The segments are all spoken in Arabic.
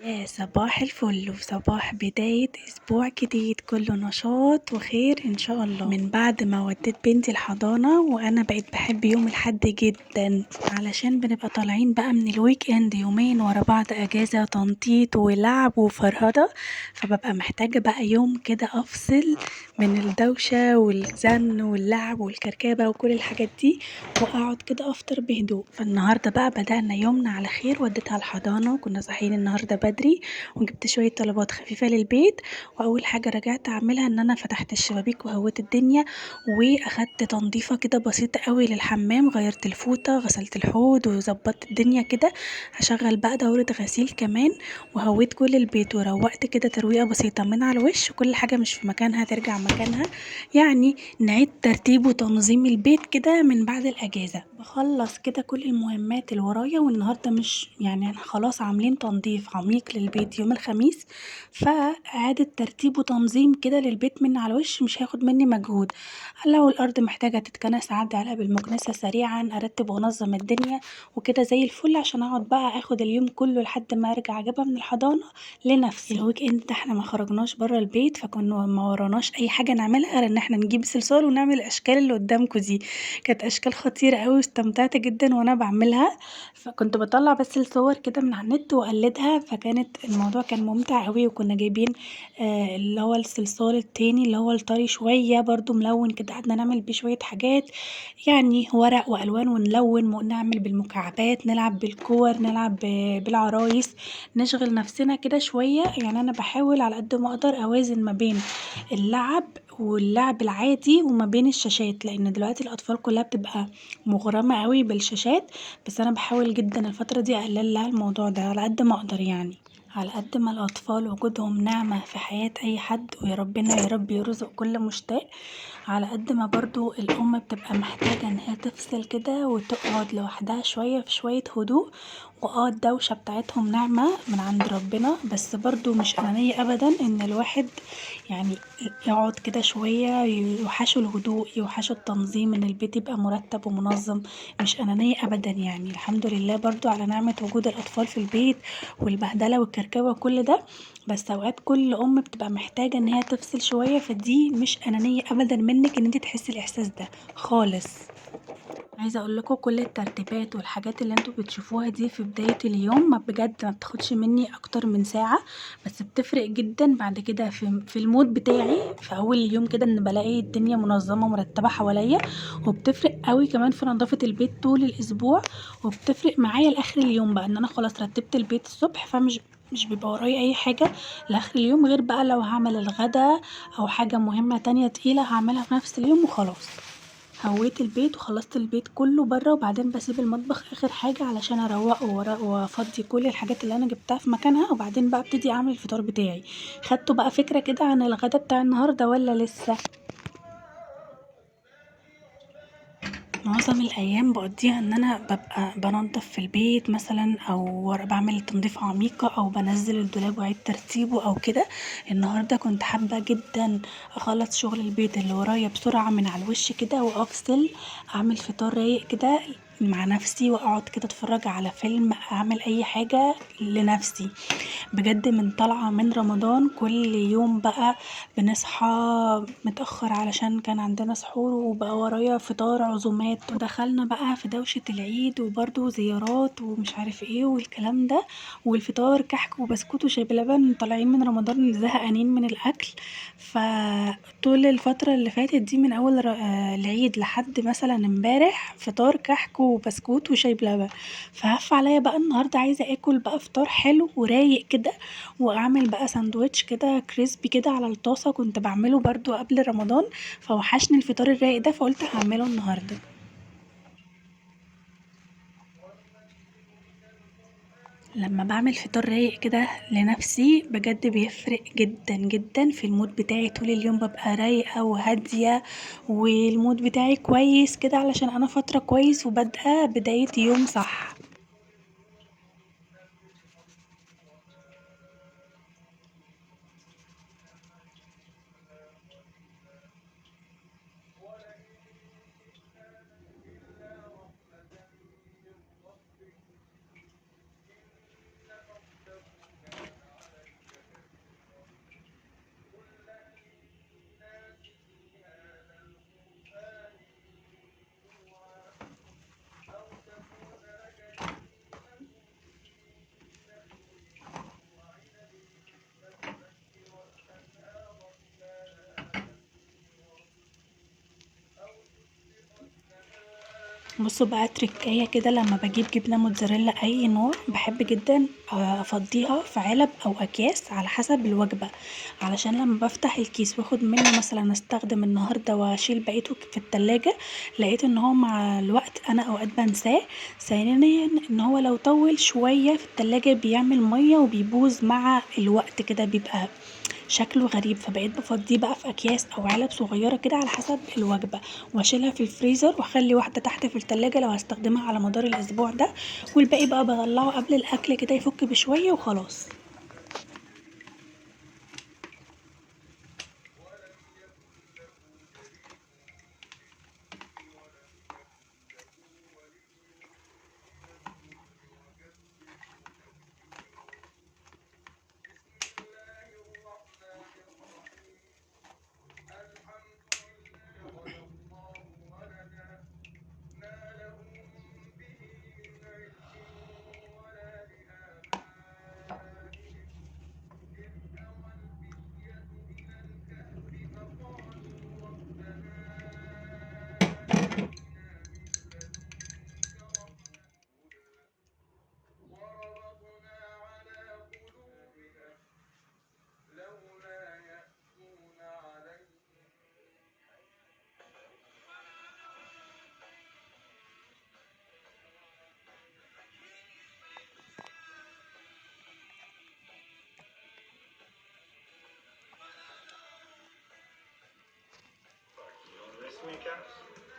يا صباح الفل وصباح بداية أسبوع جديد كله نشاط وخير إن شاء الله. من بعد ما وديت بنتي الحضانة وأنا بقيت بحب يوم الحد جدا علشان بنبقى طالعين بقى من الويك اند يومين ورا بعض أجازة تنطيط ولعب وفرهدة، فببقى محتاجة بقى يوم كده أفصل من الدوشة والزن واللعب والكركبة وكل الحاجات دي واقعد كده افطر بهدوء. فالنهارده بقى بدأنا يومنا على خير، وديتها الحضانة وكنا صاحيين النهارده بدري وجبت شوية طلبات خفيفة للبيت. واول حاجة رجعت اعملها ان انا فتحت الشبابيك وهويت الدنيا واخدت تنظيفة كده بسيطة قوي للحمام، غيرت الفوطة غسلت الحوض وظبطت الدنيا كده. هشغل بقى دورة غسيل كمان وهويت كل البيت وروقت كده ترويقة بسيطة من على الوش، وكل حاجة مش في مكانها ترجع مكانها. يعني نعيد ترتيب وتنظيم البيت كده من بعد الأجازة. بخلص كده كل المهمات اللي ورايا، والنهاردة مش يعني خلاص عاملين تنظيف عميق للبيت يوم الخميس، فإعادة ترتيب وتنظيم كده للبيت من على الوش مش هياخد مني مجهود. لو الأرض محتاجة تتكنس أعدي عليها بالمكنسة سريعا، أرتب وأنظم الدنيا وكده زي الفل، عشان أقعد بقى أخد اليوم كله لحد ما أرجع أجيبها من الحضانة لنفسي. الويك اند ده احنا ما خرجناش بره البيت، فكنا ما وراناش اي حاجه نعملها غير ان احنا نجيب صلصال ونعمل الاشكال اللي قدامكم دي. كانت اشكال خطيره قوي واستمتعت جدا وانا بعملها، فكنت بطلع بس الصور كده من على النت واقلدها، فكانت الموضوع كان ممتع قوي. وكنا جايبين اللي هو الصلصال التاني اللي هو الطري شويه برضو ملون كده، قعدنا نعمل بيه شويه حاجات، يعني ورق والوان ونلون ونعمل بالمكعبات، نلعب بالكور، نلعب بالعرايس، نشغل نفسنا كده شوية. يعني أنا بحاول على قد ما أقدر أوازن ما بين اللعب واللعب العادي وما بين الشاشات، لأن دلوقتي الأطفال كلها بتبقى مغرمة قوي بالشاشات، بس أنا بحاول جدا الفترة دي أقلل لها الموضوع ده على قد ما أقدر. يعني على قد ما الأطفال وجودهم نعمة في حياة أي حد، ويا ربنا يا رب يرزق كل مشتاق، على قد ما برضو الأم بتبقى محتاجة إن هي تفصل كده وتقعد لوحدها شوية في شوية هدوء. الدوشة بتاعتهم نعمة من عند ربنا، بس برضو مش أنانية أبدا إن الواحد يعني يقعد كده شوية، يوحشه الهدوء يوحشه التنظيم، إن البيت يبقى مرتب ومنظم. مش أنانية أبدا، يعني الحمد لله برضو على نعمة وجود الأطفال في البيت والبهدلة والكركبة وكل ده. بس اوقات كل ام بتبقى محتاجة ان هي تفصل شوية، فدي مش انانية ابدا منك ان انت تحسي الاحساس ده خالص. عايزة اقول لكم كل الترتيبات والحاجات اللي انتوا بتشوفوها دي في بداية اليوم ما بجد ما بتاخدش مني اكتر من ساعة، بس بتفرق جدا بعد كده في المود بتاعي في اول اليوم كده، ان بلاقي الدنيا منظمة مرتبة حواليا. وبتفرق قوي كمان في نظافة البيت طول الاسبوع، وبتفرق معايا لاخر اليوم بقى ان انا خلاص رتبت البيت الصبح، فمش بيبقى ورايا اي حاجة لاخر اليوم، غير بقى لو هعمل الغدا او حاجة مهمة تانية تقيلة هعملها في نفس اليوم وخلاص. هويت البيت وخلصت البيت كله بره، وبعدين بسيب المطبخ اخر حاجة علشان اروقه وافضي كل الحاجات اللي انا جبتها في مكانها، وبعدين بقى ابتدي اعمل الفطار بتاعي. خدتوا بقى فكرة كده عن الغدا بتاع النهاردة ولا لسه؟ معظم الأيام بقضيها إن أنا ببقى بنضف في البيت مثلا، أو بعمل تنظيف عميقة، أو بنزل الدولاب وأعيد ترتيبه أو كده. النهاردة كنت حابة جدا أخلص شغل البيت اللي ورايا بسرعة من على الوش كده وأفصل، أعمل فطار رايق كده مع نفسي، واقعد كده اتفرج على فيلم، اعمل اي حاجة لنفسي. بجد من طالعة من رمضان كل يوم بقى بنصحى متأخر علشان كان عندنا سحور، وبقى ورايا فطار عزومات، ودخلنا بقى في دوشة العيد وبرضه زيارات ومش عارف ايه والكلام ده، والفطار كحك وبسكوت وشاي بلبن، طالعين من رمضان زهقانين من الأكل. فطول الفترة اللي فاتت دي من أول العيد لحد مثلا امبارح فطار كحك وبسكوت وشاي بلبن، فهف عليا بقى النهاردة عايزة اكل بقى فطار حلو ورايق كده، واعمل بقى ساندوتش كده كريسبي كده على الطاسة، كنت بعمله برضو قبل رمضان، فوحشني الفطار الرايق ده فقلت هعمله النهاردة. لما بعمل فطار رايق كده لنفسي بجد بيفرق جدا جدا في المود بتاعي، طول اليوم ببقى رايقة وهادية والمود بتاعي كويس كده، علشان انا فترة كويس وبادئة بداية يوم صح. بصوا بقى تركاية كده، لما بجيب جبنة موتزاريلا اي نوع بحب جدا افضيها في علب او اكياس على حسب الوجبة، علشان لما بفتح الكيس واخد منه مثلا استخدم النهاردة واشيل بقيته في التلاجة، لقيت ان هو مع الوقت انا اوقات بنساه. ثانيا ان هو لو طول شوية في التلاجة بيعمل مية وبيبوظ مع الوقت كده، بيبقى شكله غريب. فبقيت بفضيه بقى في اكياس او علب صغيره كده على حسب الوجبه، واشيلها في الفريزر واخلي واحده تحت في التلاجة لو هستخدمها على مدار الاسبوع ده، والباقي بقى بطلعه قبل الاكل كده يفك بشويه وخلاص.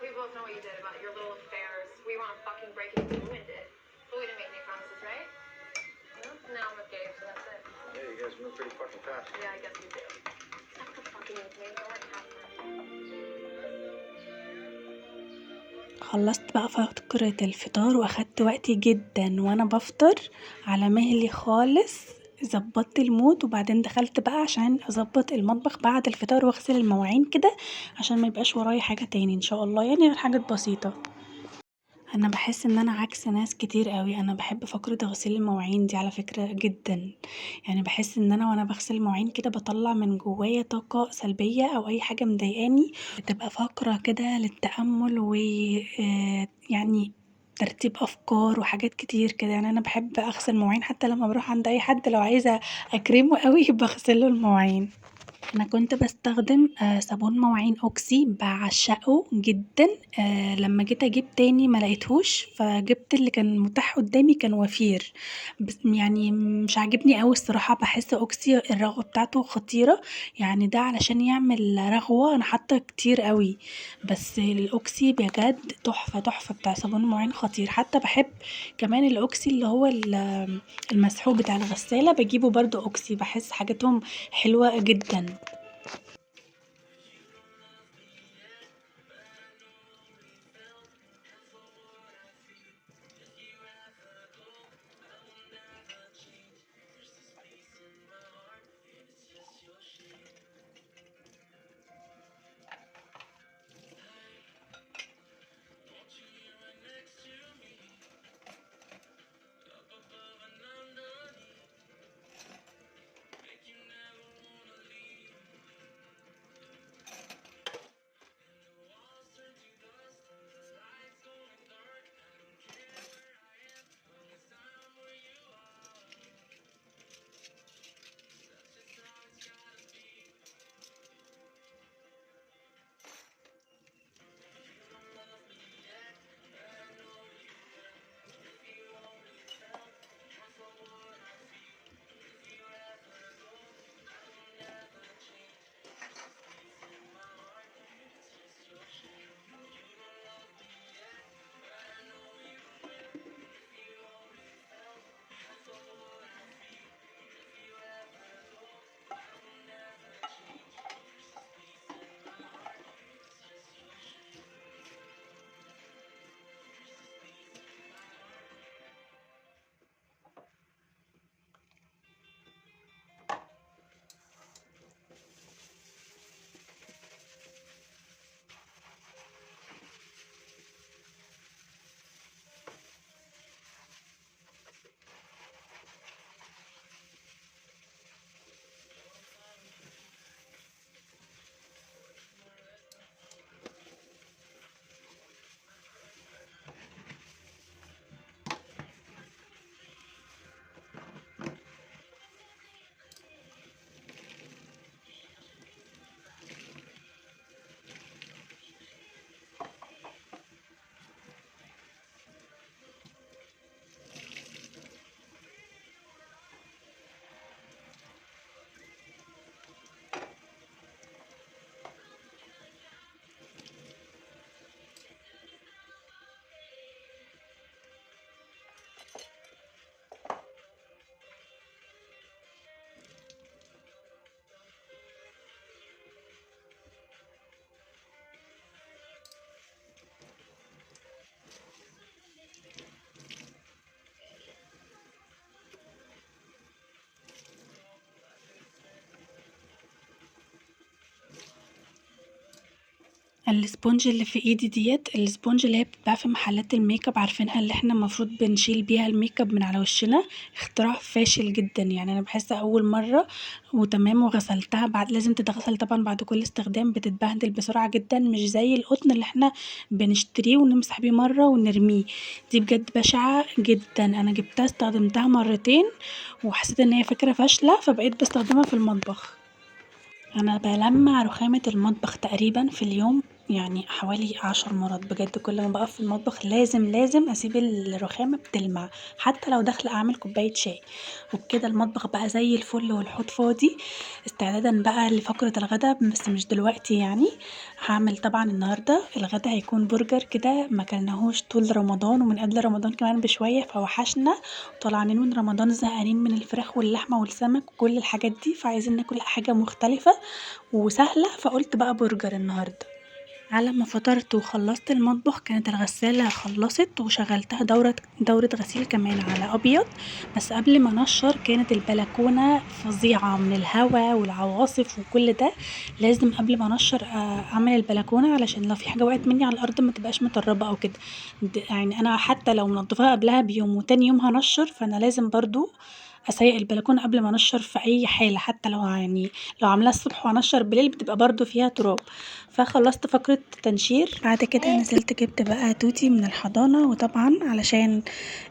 We both know what you did about your little affairs. We were on a fucking break and you ruined it. But we didn't make any promises, right? No? Now I'm with Gabe, so that's it. Yeah, you guys move pretty fucking fast. Yeah, I guess we do. Stop the fucking with me. Don't worry, خلصت بقى فقرة الفطار واخدت وقتي جدا وانا بفطر على مهلي خالص، ظبطت المود وبعدين دخلت بقى عشان اظبط المطبخ بعد الفطار واغسل المواعين كده، عشان ما يبقاش ورايا حاجة تاني ان شاء الله، يعني غير حاجات بسيطة. انا بحس ان انا عكس ناس كتير قوي، انا بحب فقرة غسيل المواعين دي على فكرة جدا. يعني بحس ان انا وانا بغسل المواعين كده بطلع من جوايا طاقة سلبية او اي حاجة مضايقاني، بتبقى فقرة كده للتأمل و يعني ترتيب افكار وحاجات كتير كده. يعني انا بحب اغسل مواعين حتى لما بروح عند اي حد لو عايزة اكرمه قوي بغسله المواعين. أنا كنت باستخدم صابون مواعين أوكسي باعشقه جدًا، لمّا جيت أجيب تاني ملاقيتهوش، فجبت اللي كان متاح قدامي كان وفير، بس يعني مش عاجبني أوي الصراحة، باحس أوكسي الرغوة بتاعته خطيرة، يعني ده علشان يعمل رغوة أنا حاطة كتير أوي، بس الأوكسي بجد تحفة، تحفة بتاع صابون المواعين خطير. حتى باحب كمان الأوكسي اللي هو المسحوق بتاع الغسالة باجيبه برضه أوكسي، باحس حاجاتهم حلوة جدًا. الاسبونج اللي في ايدي ديت الاسبونج اللي هي بتتباع في محلات الميك اب، عارفينها اللي احنا المفروض بنشيل بيها الميك اب من على وشنا. اختراع فاشل جدا، يعني انا بحس اول مره وتمام وغسلتها، بعد لازم تتغسل طبعا بعد كل استخدام، بتتبهدل بسرعه جدا، مش زي القطن اللي احنا بنشتريه ونمسح بيه مره ونرميه. دي بجد بشعه جدا، انا جبتها استخدمتها مرتين وحسيت ان هي فكره فاشله، فبقيت بستخدمها في المطبخ. انا بلمع رخامة المطبخ تقريبا في اليوم يعني حوالي 10 مرات بجد، كل ما بقف في المطبخ لازم اسيب الرخامة بتلمع، حتى لو داخلة اعمل كوباية شاي. وبكده المطبخ بقى زي الفل والحوض فاضي، استعدادا بقى لفقرة الغدا، بس مش دلوقتي يعني. هعمل طبعا النهاردة الغدا هيكون برجر كده، مكلناهوش طول رمضان ومن قبل رمضان كمان بشوية، فوحشنا طالعين من رمضان زهقانين من الفراخ واللحمة والسمك وكل الحاجات دي، فعايزين ناكل حاجة مختلفة وسهلة، فقلت بقى برجر النهاردة. على ما فطرت وخلصت المطبخ كانت الغسالة خلصت وشغلتها دورة غسيل كمان على أبيض. بس قبل ما انشر كانت البلكونة فظيعة من الهوا والعواصف وكل ده، لازم قبل ما انشر اعمل البلكونة علشان لو في حاجة وقعت مني على الأرض ما تبقاش مطربة أو كده. يعني أنا حتى لو منضفاها قبلها بيوم وتاني يوم هنشر، فأنا لازم برضو اسيق البلكونه قبل ما انشر في اي حاله، حتى لو يعني لو عاملاها الصبح وانشر بالليل بتبقى برضو فيها تراب. فخلصت فقرة تنشير، بعد كده نزلت جبت بقى توتي من الحضانة، وطبعا علشان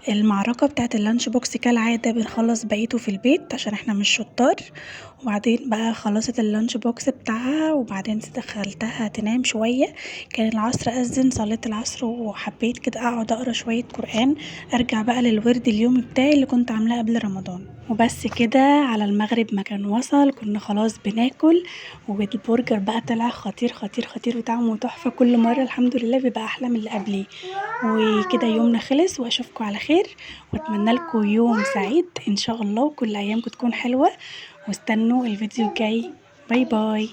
المعركة بتاعت اللانش بوكس كالعادة بنخلص بقيته في البيت عشان احنا مش شطار. وبعدين بقى خلصت اللانش بوكس بتاعها وبعدين دخلتها تنام شوية. كان العصر أذن، صليت العصر وحبيت كده اقعد اقرا شوية قرآن، ارجع بقى للورد اليومي بتاعي اللي كنت عاملاه قبل رمضان. وبس كده على المغرب ما كان وصل كنا خلاص بناكل، والبرجر بقى طلع خطير خطير خطير وطعمه تحفة، كل مرة الحمد لله بيبقى احلى من اللي قبليه. وكده يومنا خلص واشوفكم على خير، واتمنى لكم يوم سعيد ان شاء الله وكل ايامكم تكون حلوة، واستنوا الفيديو الجاي. باي باي.